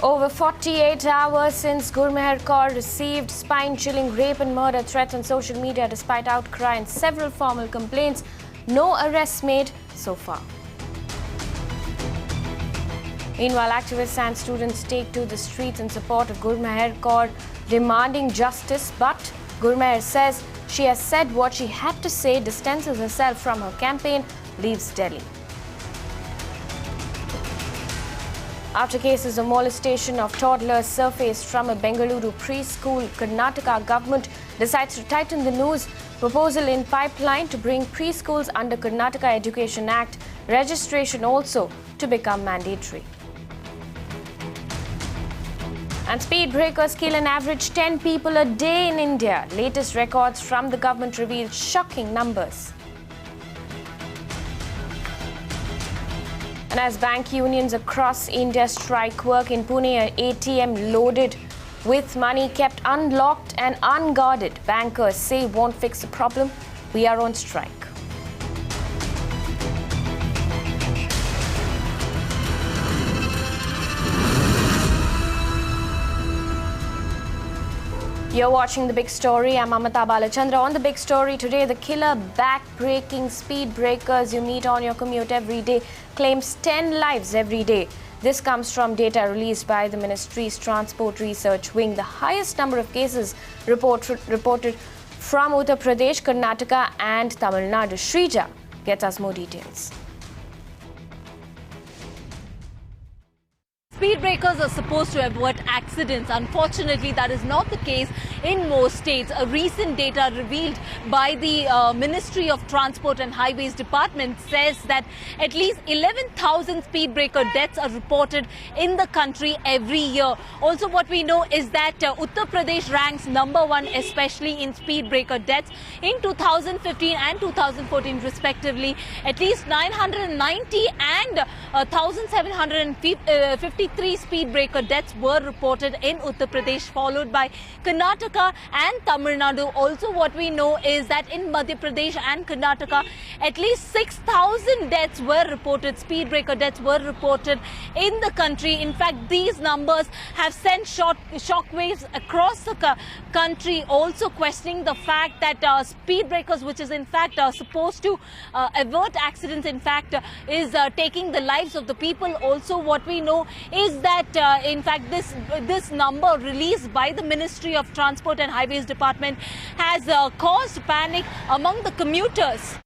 Over 48 hours since Gurmehar Kaur received spine-chilling rape and murder threats on social media despite outcry and several formal complaints, no arrests made so far. Meanwhile, activists and students take to the streets in support of Gurmehar Kaur, demanding justice. But Gurmehar says she has said what she had to say, distances herself from her campaign, leaves Delhi. After cases of molestation of toddlers surfaced from a Bengaluru preschool, Karnataka government decides to tighten the noose. Proposal in pipeline to bring preschools under Karnataka Education Act, registration also to become mandatory. And speed breakers kill an average 10 people a day in India. Latest records from the government reveal shocking numbers. And as bank unions across India strike work in Pune, an ATM loaded with money kept unlocked and unguarded. Bankers say won't fix the problem. We are on strike. You're watching The Big Story. I'm Amata Balachandra. On The Big Story today, the killer back-breaking speed breakers you meet on your commute every day claims 10 lives every day. This comes from data released by the Ministry's Transport Research Wing. The highest number of cases reported from Uttar Pradesh, Karnataka and Tamil Nadu. Shrija gets us more details. Speed breakers are supposed to avert accidents. Unfortunately, that is not the case in most states. A recent data revealed by the Ministry of Transport and Highways Department says that at least 11,000 speed breaker deaths are reported in the country every year. Also, what we know is that Uttar Pradesh ranks #1, especially in speed breaker deaths. In 2015 and 2014, respectively, at least 990 and 1,753 speed breaker deaths were reported in Uttar Pradesh, followed by Karnataka and Tamil Nadu. Also, what we know is that in Madhya Pradesh and Karnataka, at least 6,000 deaths were reported, speed breaker deaths were reported in the country. In fact, these numbers have sent shockwaves across the country, also questioning the fact that speed breakers, which is in fact supposed to avert accidents, in fact is taking the lives of the people. Also, what we know is that in fact this number released by the Ministry of Transport and Highways Department has caused panic among the commuters.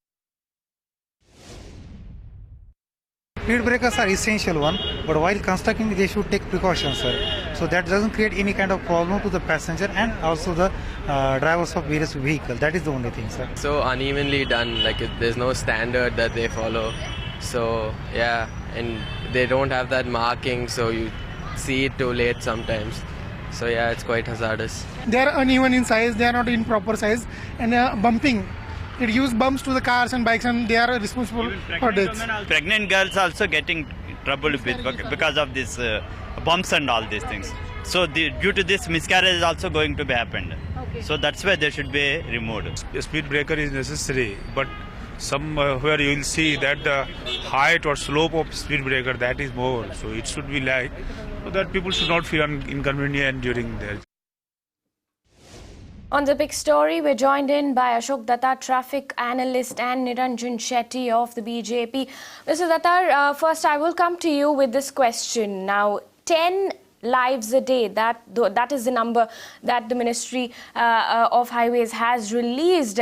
Speed breakers are essential one, but while constructing they should take precautions, sir. So that doesn't create any kind of problem to the passenger and also the drivers of various vehicles. That is the only thing, sir. So unevenly done, like there's no standard that they follow. So yeah, and they don't have that marking, so you see it too late sometimes. So yeah, it's quite hazardous. They are uneven in size, they are not in proper size, and bumping. It gives bumps to the cars and bikes, and they are responsible for deaths. Pregnant girls also getting trouble with because of this bumps and all these things. So due to this, miscarriage is also going to be happened. Okay. So that's why they should be removed. A speed breaker is necessary, but somewhere you will see that the height or slope of speed breaker that is more. So it should be light, so that people should not feel inconvenient during their. On The Big Story, we're joined in by Ashok Datta, traffic analyst, and Niranjan Shetty of the BJP. Mr. Datta, first I will come to you with this question. Now, 10 lives a day, that is the number that the Ministry of Highways has released.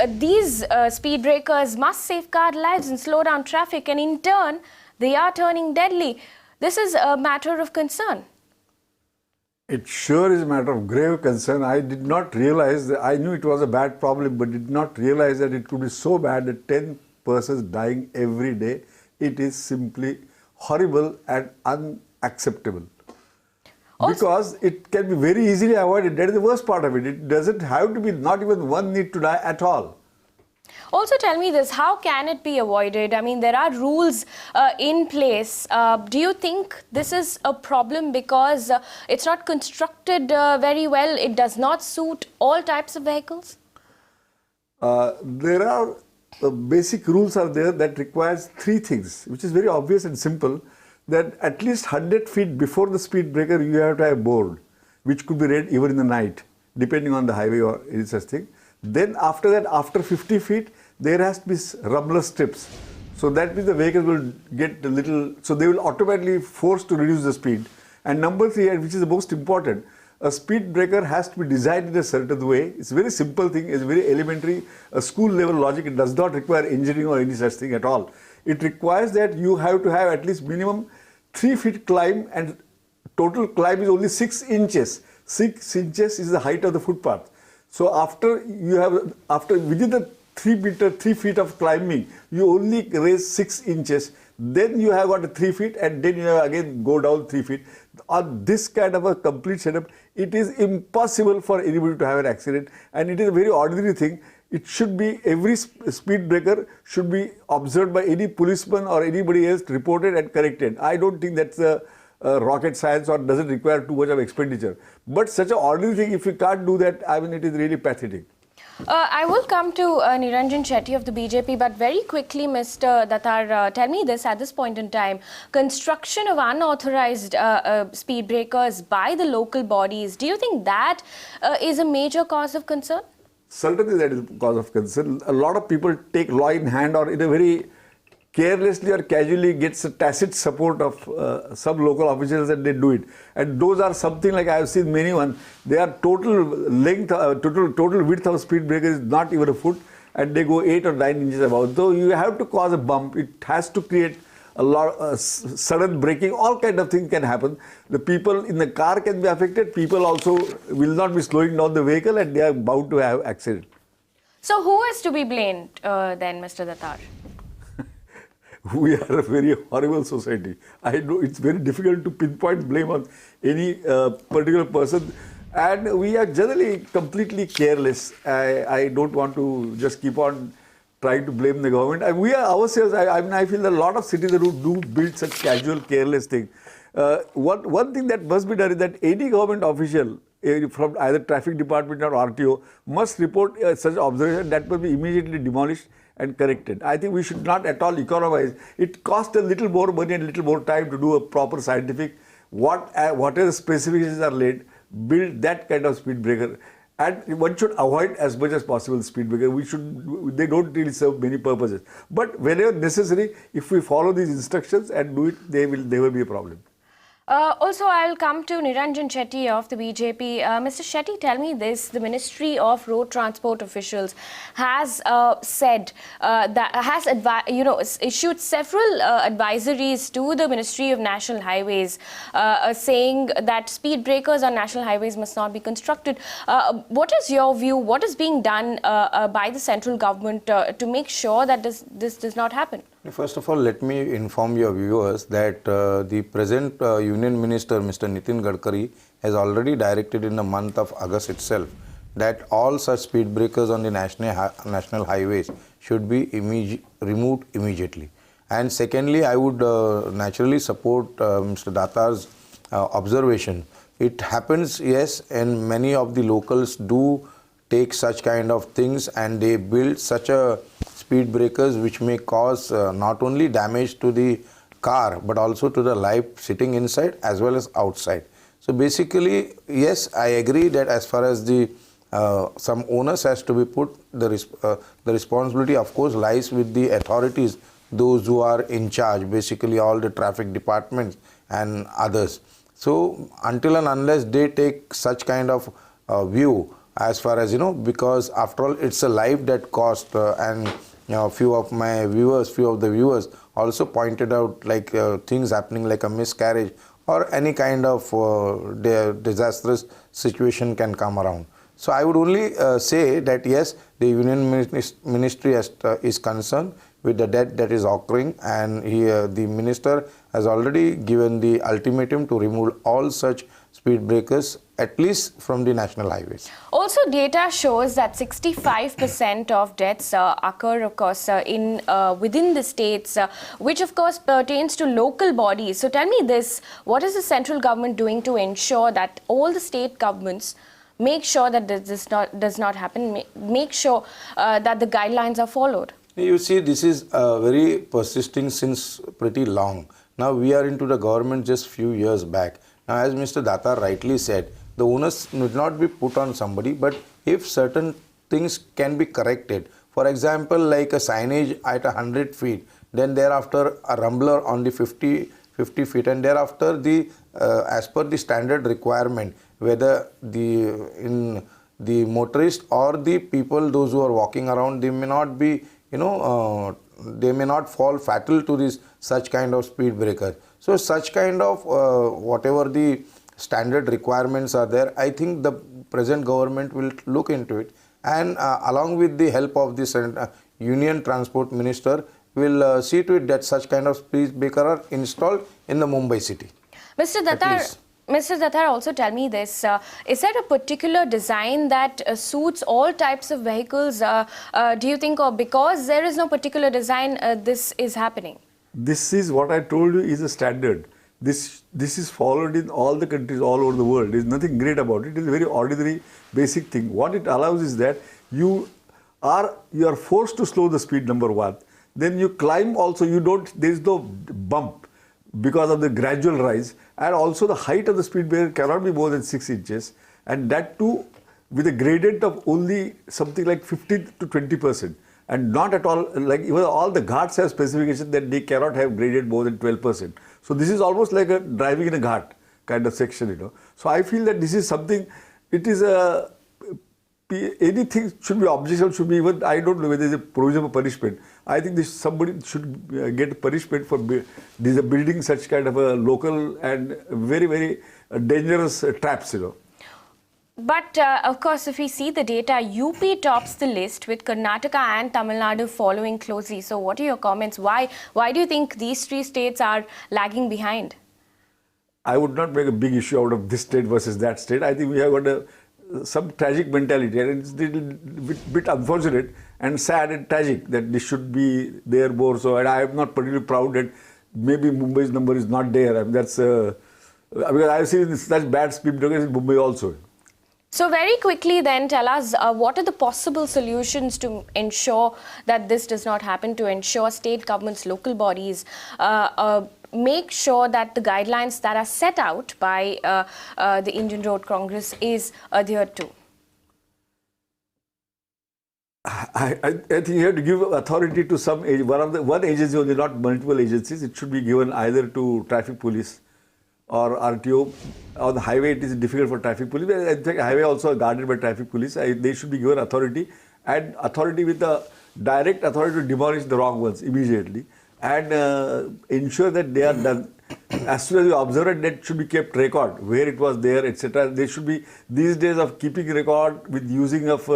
These speed breakers must safeguard lives and slow down traffic, and in turn, they are turning deadly. This is a matter of concern. It sure is a matter of grave concern. I did not realize that, I knew it was a bad problem, but did not realize that it could be so bad that 10 persons dying every day. It is simply horrible and unacceptable. Because it can be very easily avoided. That is the worst part of it. It doesn't have to be, not even one need to die at all. Also tell me this, how can it be avoided? I mean, there are rules in place. Do you think this is a problem because it's not constructed very well? It does not suit all types of vehicles? There are basic rules are there that requires three things, which is very obvious and simple. that at least 100 feet before the speed breaker, you have to have a board, which could be read even in the night, depending on the highway or any such thing. Then after that, after 50 feet, there has to be rubber strips. So that means the vehicle will get a little, so they will automatically force to reduce the speed. And number 3, and which is the most important, a speed breaker has to be designed in a certain way. It's a very simple thing, it's very elementary, a school level logic. It does not require engineering or any such thing at all. It requires that you have to have at least minimum 3 feet climb, and total climb is only 6 inches. 6 inches is the height of the footpath. So after within the 3 feet of climbing, you only raise 6 inches. Then you have got 3 feet, and then you have again go down 3 feet. On this kind of a complete setup, it is impossible for anybody to have an accident, and it is a very ordinary thing. It should be, every speed breaker should be observed by any policeman or anybody else, reported and corrected. I don't think that's a rocket science or doesn't require too much of expenditure. But such an ordinary thing, if you can't do that, I mean, it is really pathetic. I will come to Niranjan Shetty of the BJP, but very quickly, Mr. Datar, tell me this at this point in time. Construction of unauthorized speed breakers by the local bodies, do you think that is a major cause of concern? Certainly that is a cause of concern. A lot of people take law in hand, or in a very carelessly or casually gets a tacit support of some local officials, and they do it. And those are something like, I have seen many ones, their total length, total width of speed breaker is not even a foot, and they go 8 or 9 inches above. So you have to cause a bump. It has to create a lot sudden braking, all kind of things can happen. The people in the car can be affected. People also will not be slowing down the vehicle, and they are bound to have accident. So who is to be blamed then, Mr. Datar? We are a very horrible society. I know it's very difficult to pinpoint blame on any particular person, and we are generally completely careless. I don't want to just keep on trying to blame the government. And we are ourselves, I feel that a lot of citizens who do build such casual, careless things. One thing that must be done is that any government official from either traffic department or RTO must report such observation, that must be immediately demolished and corrected. I think we should not at all economize. It costs a little more money and a little more time to do a proper scientific, whatever specifications are laid, build that kind of speed breaker. And one should avoid as much as possible speed breaker. They don't really serve many purposes. But whenever necessary, if we follow these instructions and do it, there will be a problem. Also, I'll come to Niranjan Shetty of the BJP. Mr. Shetty, tell me this. The Ministry of Road Transport officials has said issued several advisories to the Ministry of National Highways saying that speed breakers on national highways must not be constructed. What is your view? What is being done by the central government to make sure that this does not happen? First of all, let me inform your viewers that the present Union Minister, Mr. Nitin Gadkari, has already directed in the month of August itself that all such speed breakers on the national highways should be removed immediately. And secondly, I would naturally support Mr. Datar's observation. It happens, yes, and many of the locals do take such kind of things, and they build such a speed breakers which may cause not only damage to the car but also to the life sitting inside as well as outside. So basically, yes, I agree that as far as the some onus has to be put, the responsibility of course lies with the authorities, those who are in charge, basically all the traffic departments and others. So until and unless they take such kind of view, as far as because after all it's a life that cost, and few of the viewers also pointed out like things happening like a miscarriage or any kind of disastrous situation can come around. So I would only say that yes, the Union Ministry is concerned with the death that is occurring, and the minister has already given the ultimatum to remove all such speed breakers, at least from the national highways. Also, data shows that 65% of deaths occur, of course, within the states, which of course pertains to local bodies. So tell me this, what is the central government doing to ensure that all the state governments make sure that this does not happen, make sure that the guidelines are followed? You see, this is very persisting since pretty long. Now we are into the government just few years back. Now as Mr. Datar rightly said, the onus need not be put on somebody, but if certain things can be corrected, for example like a signage at 100 feet, then thereafter a rumbler on the 50 feet, and thereafter the as per the standard requirement, whether the motorist or the people, those who are walking around, they may not be, they may not fall fatal to this such kind of speed breaker. So such kind of whatever the standard requirements are there, I think the present government will look into it, and along with the help of this Union Transport Minister will see to it that such kind of speed breaker are installed in the Mumbai city. Mr. Datar, also tell me this, is there a particular design that suits all types of vehicles, do you think, or because there is no particular design, this is happening? This is what I told you is a standard. This is followed in all the countries all over the world. There is nothing great about it. It is a very ordinary, basic thing. What it allows is that you are forced to slow the speed, number one. Then you climb also, there is no bump because of the gradual rise, and also the height of the speed breaker cannot be more than 6 inches, and that too with a gradient of only something like 15 to 20%, and not at all, like even all the ghats have specification that they cannot have gradient more than 12%. So this is almost like a driving in a ghat kind of section, So I feel that this is something, it is anything should be objectionable, should be even, I don't know whether there is a provision for punishment. I think somebody should get punishment for building such kind of a local and very, very dangerous traps, But of course, if we see the data, UP tops the list with Karnataka and Tamil Nadu following closely. So what are your comments? Why do you think these three states are lagging behind? I would not make a big issue out of this state versus that state. I think we have got some tragic mentality, and it's a bit unfortunate and sad and tragic that this should be there more so. And I am not particularly proud that maybe Mumbai's number is not there. I mean, that's because I have seen such bad speed breakers in Mumbai also. So very quickly then, tell us what are the possible solutions to ensure that this does not happen, to ensure state governments, local bodies make sure that the guidelines that are set out by the Indian Road Congress is adhered to? I think you have to give authority to one agency only, not multiple agencies. It should be given either to traffic police or RTO. On the highway, it is difficult for traffic police. In fact, highway also guarded by traffic police. They should be given authority, and authority with the direct authority to demolish the wrong ones immediately, and ensure that they are done. As soon as you observe it, that should be kept record, where it was there, etc. There should be, these days of keeping record with using of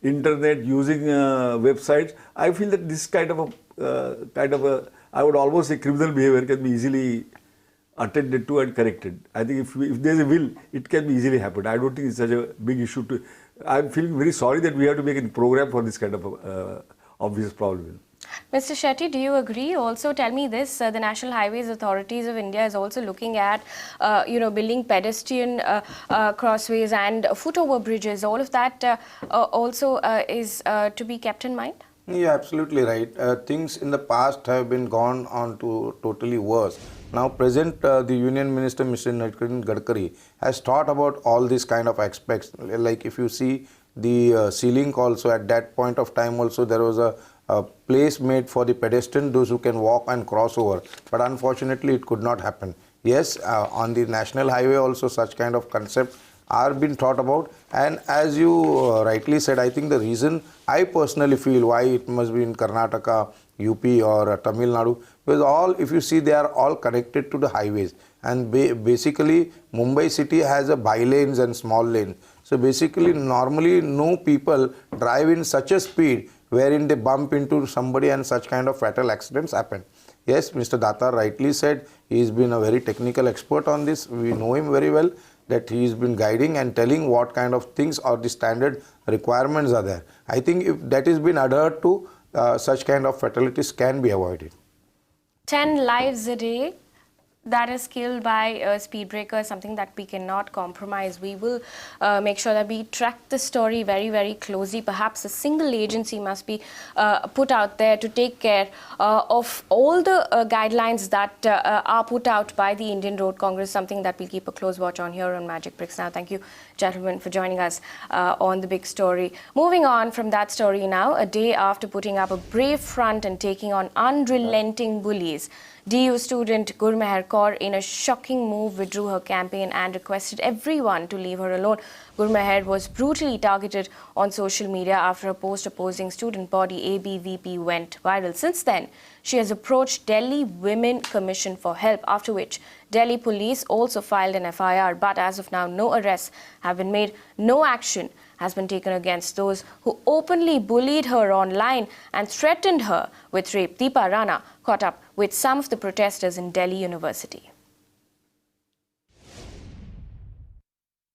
internet, using websites. I feel that this kind of a, I would almost say criminal behavior can be easily attended to and corrected. I think if there is a will, it can be easily happen. I don't think it's such a big issue to. I'm feeling very sorry that we have to make a program for this kind of obvious problem. Mr. Shetty, do you agree? Also, tell me this: the National Highways Authorities of India is also looking at, building pedestrian crossways and foot-over bridges. All of that also is to be kept in mind. Yeah, absolutely right. Things in the past have been gone on to totally worse. Now, present the Union Minister, Mr. Nitin Gadkari, has thought about all these kind of aspects. Like if you see the sea-link also, at that point of time also there was a place made for the pedestrian, those who can walk and cross over. But unfortunately, it could not happen. Yes, on the national highway also such kind of concept are being thought about, and as you rightly said, I think the reason I personally feel why it must be in Karnataka, UP or Tamil Nadu, because all, if you see, they are all connected to the highways, and basically Mumbai city has a by-lanes and small lanes. So basically normally no people drive in such a speed wherein they bump into somebody and such kind of fatal accidents happen. Yes, Mr. Datar rightly said he has been a very technical expert on this. We know him very well, that he has been guiding and telling what kind of things or the standard requirements are there. I think if that has been adhered to, such kind of fatalities can be avoided. 10 lives a day, that is killed by a speed breaker is something that we cannot compromise. We will make sure that we track the story very, very closely. Perhaps a single agency must be put out there to take care of all the guidelines that are put out by the Indian Road Congress, something that we'll keep a close watch on here on Magic Bricks. Now, thank you, gentlemen, for joining us on the big story. Moving on from that story now, a day after putting up a brave front and taking on unrelenting bullies, DU student Gurmehar Kaur, in a shocking move, withdrew her campaign and requested everyone to leave her alone. Gurmehar was brutally targeted on social media after a post opposing student body ABVP went viral. Since then, she has approached Delhi Women Commission for help, after which Delhi police also filed an FIR. But as of now, no arrests have been made, no action has been taken against those who openly bullied her online and threatened her with rape. Deepa Rana caught up with some of the protesters in Delhi University.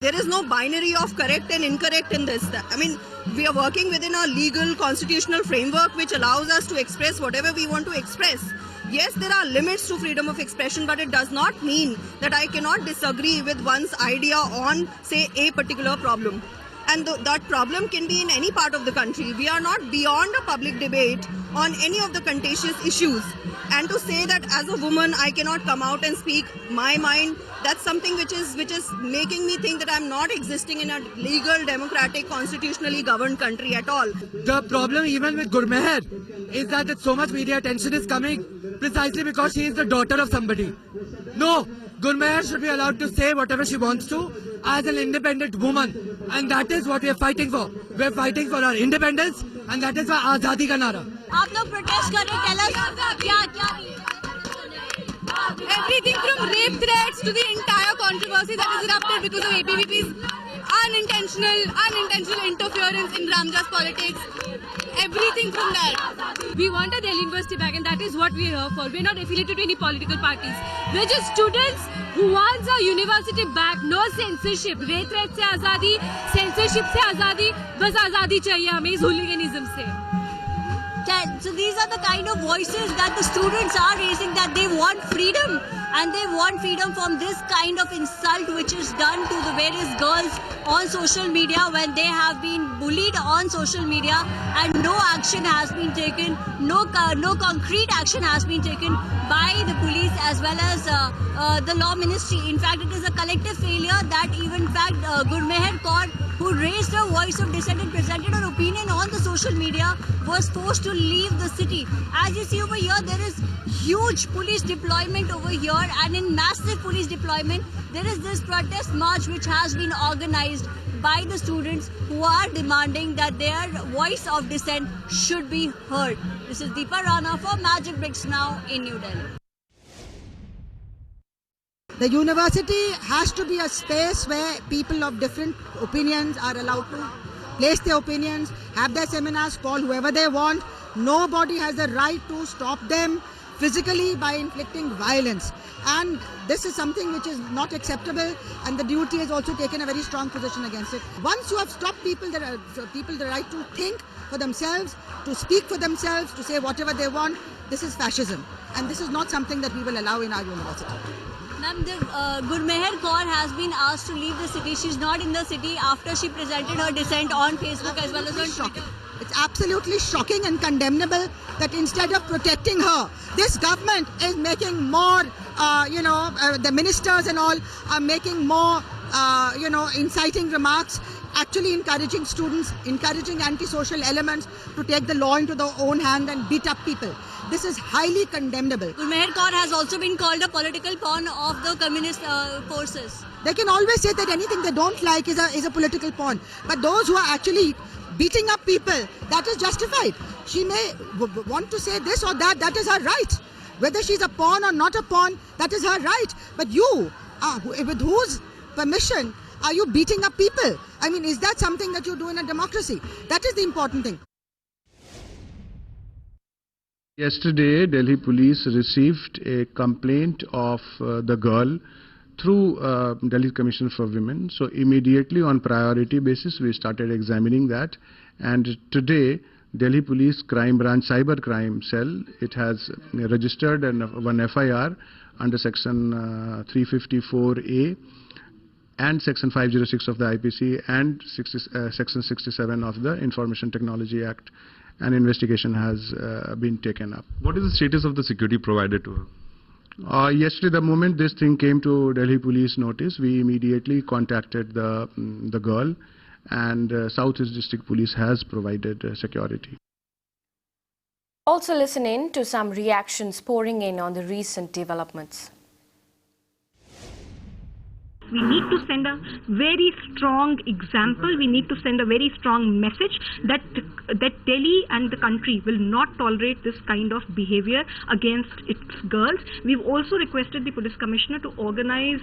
There is no binary of correct and incorrect in this. I mean, we are working within a legal constitutional framework which allows us to express whatever we want to express. Yes, there are limits to freedom of expression, but it does not mean that I cannot disagree with one's idea on, say, a particular problem. And that problem can be in any part of the country. We are not beyond a public debate on any of the contentious issues. And to say that as a woman I cannot come out and speak my mind, that's something which is making me think that I'm not existing in a legal, democratic, constitutionally governed country at all. The problem even with Gurmehar is that so much media attention is coming precisely because she is the daughter of somebody. No, Gurmehar should be allowed to say whatever she wants to as an independent woman. And that is what we are fighting for. We are fighting for our independence, and that is our Azadi ka nara. आप लोग protest कर रहे, tell us क्या Everything from rape threats to the entire controversy that is erupted because of ABVP's unintentional interference in Ramjas politics. Everything from that. We want a Delhi University back, and that is what we are here for. We are not affiliated to any political parties. We are just students who wants our university back. No censorship. Rape threats से आज़ादी, censorship से आज़ादी, बस आज़ादी चाहिए हमें इस hooliganism से. So these are the kind of voices that the students are raising, that they want freedom, and they want freedom from this kind of insult which is done to the various girls on social media when they have been bullied on social media, and no action has been taken, no concrete action has been taken by the police as well as the law ministry. In fact, it is a collective failure that even in fact Gurmehar Kaur, who raised her voice of dissent and presented her opinion on the social media, was forced to leave the city. As you see over here, there is huge police deployment over here, and in massive police deployment, there is this protest march which has been organized by the students who are demanding that their voice of dissent should be heard. This is Deepa Rana for Magic Bricks Now in New Delhi. The university has to be a space where people of different opinions are allowed to place their opinions, have their seminars, call whoever they want. Nobody has the right to stop them physically by inflicting violence. And this is something which is not acceptable, and the duty has also taken a very strong position against it. Once you have stopped people the right to think for themselves, to speak for themselves, to say whatever they want, this is fascism. And this is not something that we will allow in our university. Ma'am, Gurmehar Kaur has been asked to leave the city. She's not in the city after she presented her dissent on Facebook as well as on Twitter. It's absolutely shocking and condemnable that instead of protecting her, this government is making more, the ministers and all are making more, inciting remarks, actually encouraging students, encouraging antisocial elements to take the law into their own hand and beat up people. This is highly condemnable. Gurmehar Kaur has also been called a political pawn of the communist forces. They can always say that anything they don't like is a political pawn. But those who are actually beating up people, that is justified. She may want to say this or that, that is her right. Whether she's a pawn or not a pawn, that is her right. But you, with whose permission are you beating up people? I mean, is that something that you do in a democracy? That is the important thing. Yesterday, Delhi police received a complaint of the girl through Delhi Commission for Women. So immediately on priority basis, we started examining that. And today, Delhi Police Crime Branch Cyber Crime Cell, it has registered one FIR under Section 354A and Section 506 of the IPC and Section 67 of the Information Technology Act. An investigation has been taken up. What is the status of the security provided to her? Yesterday, the moment this thing came to Delhi Police notice, we immediately contacted the girl, and South East District Police has provided security. Also listen in to some reactions pouring in on the recent developments. We need to send a very strong example. We need to send a very strong message that Delhi and the country will not tolerate this kind of behavior against its girls. We've also requested the police commissioner to organize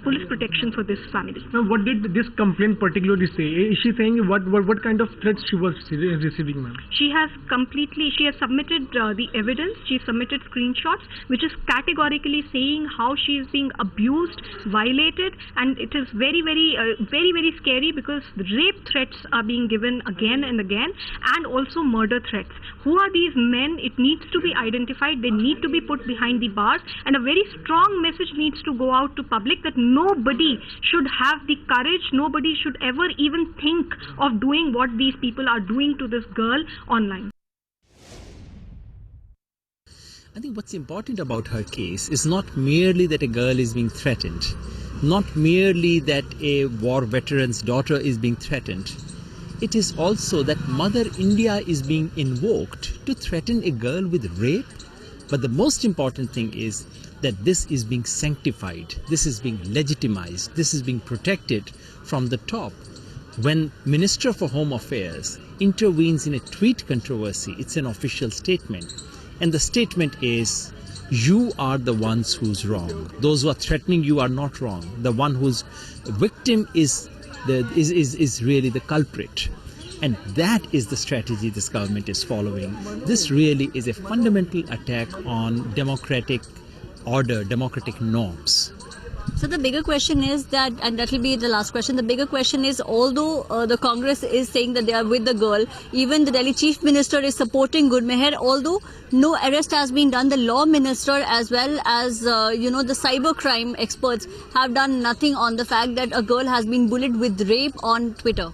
police protection for this family. Now, what did this complaint particularly say? Is she saying what kind of threats she was receiving, ma'am? She has submitted the evidence. She submitted screenshots, which is categorically saying how she is being abused, violated, and it is very scary because rape threats are being given again and again, and also murder threats. Who are these men? It needs to be identified. They need to be put behind the bars, and a very strong message needs to go out to public that nobody should have the courage, nobody should ever even think of doing what these people are doing to this girl online. I think what's important about her case is not merely that a girl is being threatened, not merely that a war veteran's daughter is being threatened. It is also that Mother India is being invoked to threaten a girl with rape. But the most important thing is that this is being sanctified, this is being legitimized, this is being protected from the top. When Minister for Home Affairs intervenes in a tweet controversy, it's an official statement. And the statement is, you are the ones who's wrong. Those who are threatening you are not wrong. The one whose victim is really the culprit. And that is the strategy this government is following. This really is a fundamental attack on democratic order, democratic norms. So the bigger question is that, and that will be the last question, the bigger question is, although the Congress is saying that they are with the girl, even the Delhi Chief Minister is supporting Gurmehar, although no arrest has been done, the Law Minister as well as, the cyber crime experts have done nothing on the fact that a girl has been bullied with rape on Twitter.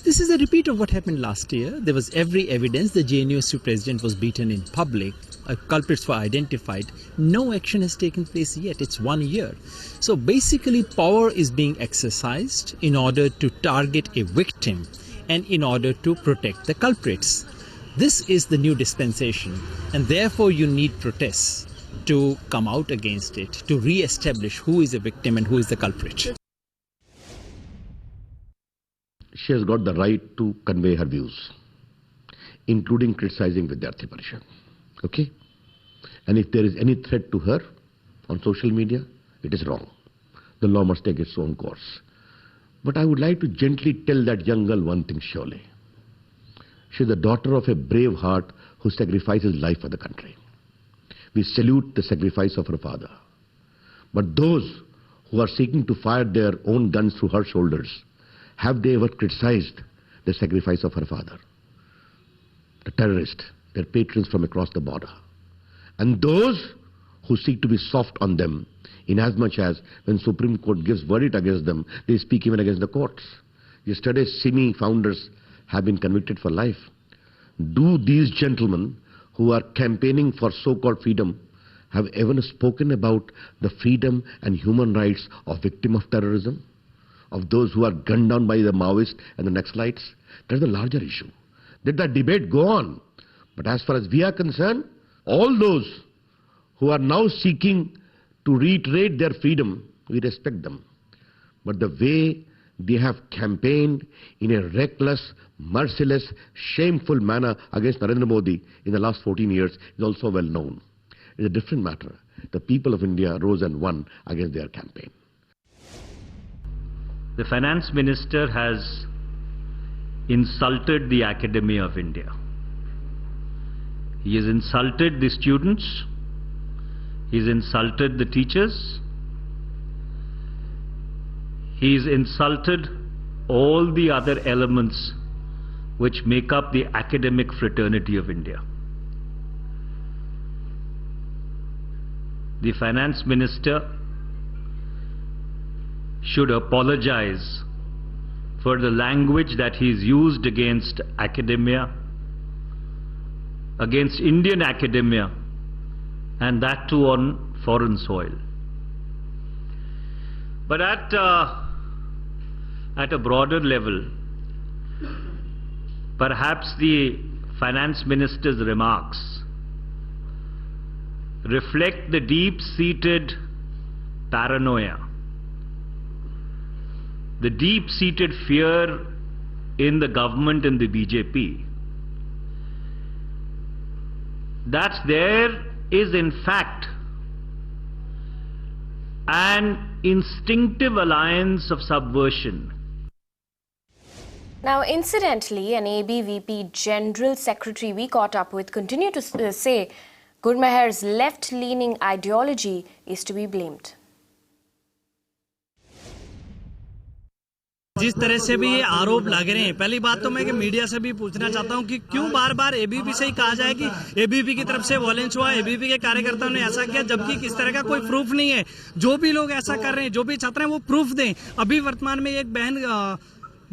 This is a repeat of what happened last year. There was every evidence the JNUSU president was beaten in public. Culprits were identified. No action has taken place yet. It's 1 year. So basically power is being exercised in order to target a victim and in order to protect the culprits. This is the new dispensation, and therefore you need protests to come out against it, to re-establish who is a victim and who is the culprit. She has got the right to convey her views, including criticizing Vidyarthi Parishad. Okay? And if there is any threat to her on social media, it is wrong. The law must take its own course. But I would like to gently tell that young girl one thing surely. She is the daughter of a brave heart who sacrifices life for the country. We salute the sacrifice of her father. But those who are seeking to fire their own guns through her shoulders, have they ever criticized the sacrifice of her father? The terrorists, their patrons from across the border. And those who seek to be soft on them, inasmuch as when Supreme Court gives verdict against them, they speak even against the courts. Yesterday, Simi founders have been convicted for life. Do these gentlemen who are campaigning for so-called freedom have ever spoken about the freedom and human rights of victims of terrorism? Of those who are gunned down by the Maoists and the Naxalites? That's the larger issue. Let that debate go on. But as far as we are concerned, all those who are now seeking to reiterate their freedom, we respect them. But the way they have campaigned in a reckless, merciless, shameful manner against Narendra Modi in the last 14 years is also well known. It's a different matter. The people of India rose and won against their campaign. The finance minister has insulted the Academy of India. He has insulted the students. He's insulted the teachers. He's insulted all the other elements which make up the academic fraternity of India. The finance minister should apologize for the language that he's used against academia, against Indian academia, and that too on foreign soil. But at a broader level, perhaps the finance minister's remarks reflect the deep-seated paranoia, the deep-seated fear in the government and the BJP that there is in fact an instinctive alliance of subversion. Now, incidentally, an ABVP General Secretary we caught up with continued to say Gurmehar's left-leaning ideology is to be blamed. जिस तरह से भी ये आरोप लग रहे हैं, पहली बात तो मैं कि मीडिया से भी पूछना चाहता हूं कि क्यों बार-बार एबीवीपी से ही कहा जाए कि एबीवीपी की तरफ से वॉयलेंस हुआ, एबीवीपी के कार्यकर्ताओं ने ऐसा किया, जबकि किस तरह का कोई प्रूफ नहीं है। जो भी लोग ऐसा कर रहे हैं, जो भी छात्र हैं, वो प्रूफ दें। अभी वर्तमान में एक बहन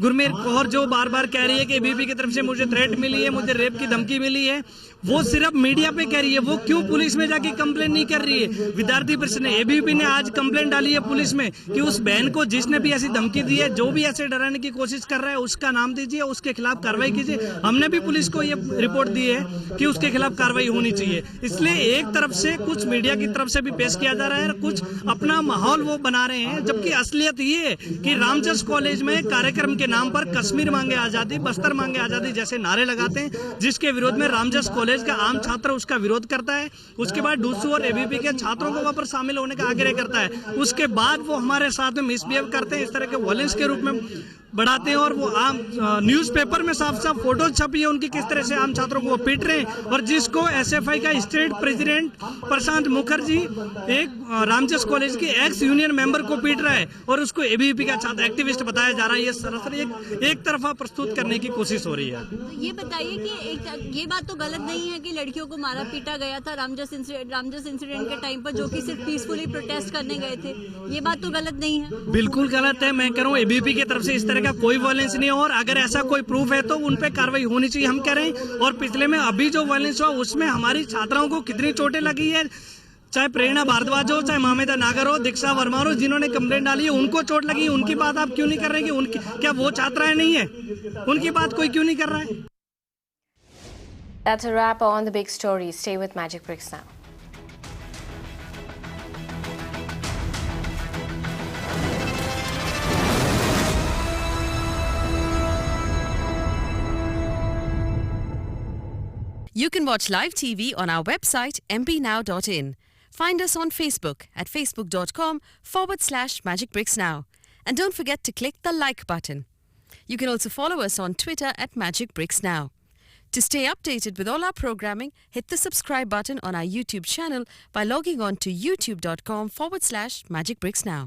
गुरमेहर कौर जो बार-बार कह रही है कि एबीवीपी की तरफ से मुझे थ्रेट मिली है, मुझे रेप की धमकी मिली है, वो सिर्फ मीडिया पे कह रही है, वो क्यों पुलिस में जाके कंप्लेंट नहीं कर रही है? विद्यार्थी परिषद ने, एबीवीपी ने आज कंप्लेंट डाली है पुलिस में कि उस बहन को जिसने भी ऐसी धमकी दी है, जो भी ऐसे डराने की कोशिश कर रहा है, उसका नाम दीजिए, उसके खिलाफ कार्रवाई कीजिए। हमने भी पुलिस को ये रिपोर्ट दी है कि उसके खिलाफ कार्रवाई होनी चाहिए। इसलिए एक तरफ से कुछ मीडिया की तरफ से भी पेश किया जा रहा है, कुछ अपना माहौल वो बना रहे हैं, जबकि असलियत ये है कि रामजस कॉलेज में कार्यक्रम के नाम पर कश्मीर मांगे आजादी, बस्तर मांगे आजादी जैसे नारे लगाते हैं, जिसके विरोध में रामजस कॉलेज का आम छात्र उसका विरोध करता है। उसके बाद डूसू और एबीवीपी के छात्रों को वहां पर शामिल होने का आग्रह करता है। उसके बाद वो हमारे साथ में मिसबिहेव करते हैं, इस तरह के वॉयलेंस के रूप में बढ़ाते हैं, और वो आम न्यूज़पेपर में साफ साफ फोटो छपी है उनकी, किस तरह से आम छात्रों को वो पीट रहे हैं। और जिसको एसएफआई का स्टेट प्रेसिडेंट प्रशांत मुखर्जी एक रामजस कॉलेज के एक्स यूनियन मेंबर को पीट रहा है और उसको एबीवीपी का छात्र एक्टिविस्ट बताया जा रहा है। ये सरासर एक तरफा प्रस्तुत करने की कोशिश हो रही है। तो ये बताइए कि ये बात तो गलत नहीं है कि लड़कियों को मारा पीटा गया था रामजस इंसिडेंट के टाइम पर, जो कि सिर्फ पीसफुली प्रोटेस्ट करने गए थे। ये बात तो गलत नहीं है? बिल्कुल गलत है। मैं कह रहा हूँ एबीवीपी की तरफ से इस तरह का कोई वायलेंस नहीं है, और अगर ऐसा कोई प्रूफ है तो उन पे कार्रवाई होनी चाहिए, हम कह रहे हैं। और पिछले में अभी जो वायलेंस हुआ उसमें हमारी छात्राओं को कितनी चोटें लगी है, चाहे प्रेरणा भारद्वाज हो, चाहे मामेदा नागर हो, दीक्षा वर्मा हो, जिन्होंने कंप्लेंट डाली है उनको चोट लगी है। उनकी बात आप क्यों नहीं कर रहे कि क्या वो छात्राएं नहीं है? उनकी बात कोई क्यों नहीं कर रहा है? That's a wrap on the big story. Stay with Magic Bricks now. You can watch live TV on our website mpnow.in. Find us on Facebook at facebook.com/magicbricksnow. And don't forget to click the like button. You can also follow us on Twitter at magicbricksnow. To stay updated with all our programming, hit the subscribe button on our YouTube channel by logging on to youtube.com/magicbricksnow.